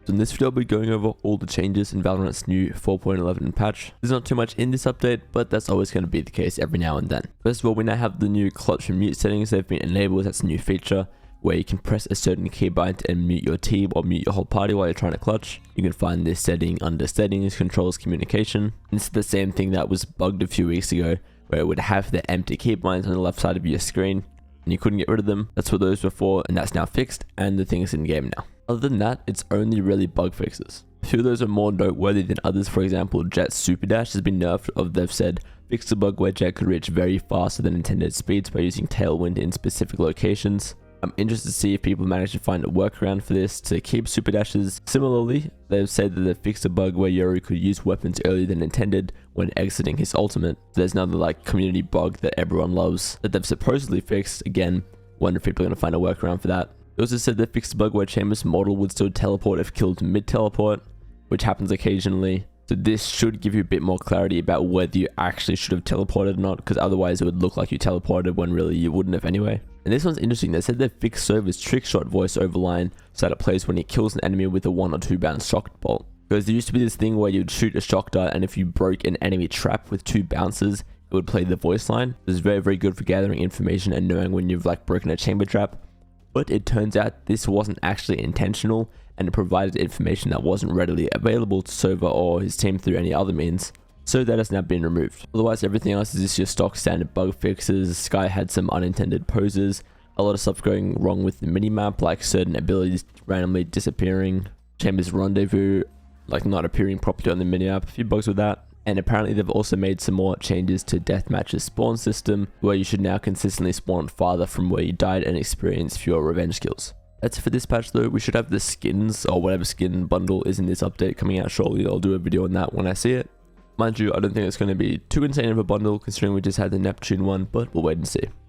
So in this video I'll be going over all the changes in Valorant's new 4.11 patch. There's not too much in this update, but that's always going to be the case every now and then. First of all, we now have the new clutch and mute settings. They've been enabled. That's a new feature where you can press a certain keybind and mute your team or mute your whole party while you're trying to clutch. You can find this setting under settings, controls, communication. And this is the same thing that was bugged a few weeks ago, where it would have the empty keybinds on the left side of your screen and you couldn't get rid of them. That's what those were for, and that's now fixed, and the thing is in game now. Other than that, it's only really bug fixes. A few of those are more noteworthy than others. For example, Jett Superdash has been nerfed. They've said fixed a bug where Jett could reach very faster than intended speeds by using tailwind in specific locations. I'm interested to see if people manage to find a workaround for this to keep Superdashes. Similarly, they've said that they fixed a bug where Yuri could use weapons earlier than intended when exiting his ultimate. There's another community bug that everyone loves that they've supposedly fixed. Again, wonder if people are going to find a workaround for that. They also said they fixed a bug where Chamber's model would still teleport if killed mid-teleport, which happens occasionally. So this should give you a bit more clarity about whether you actually should have teleported or not, because otherwise it would look like you teleported when really you wouldn't have anyway. And this one's interesting. They said they fixed Sova's trick shot voice over line so that it plays when he kills an enemy with a 1 or 2 bounce shock bolt. Because there used to be this thing where you'd shoot a shock dart, and if you broke an enemy trap with 2 bounces, it would play the voice line. This is very, very good for gathering information and knowing when you've broken a chamber trap. But it turns out this wasn't actually intentional, and it provided information that wasn't readily available to Sova or his team through any other means. So that has now been removed. Otherwise, everything else is just your stock standard bug fixes. Sky had some unintended poses. A lot of stuff going wrong with the minimap, like certain abilities randomly disappearing. Chamber's rendezvous, not appearing properly on the minimap. A few bugs with that. And apparently they've also made some more changes to Deathmatch's spawn system, where you should now consistently spawn farther from where you died and experience fewer revenge kills. That's it for this patch though. We should have the skins, or whatever skin bundle is in this update, coming out shortly. I'll do a video on that when I see it. Mind you, I don't think it's going to be too insane of a bundle considering we just had the Neptune one, but we'll wait and see.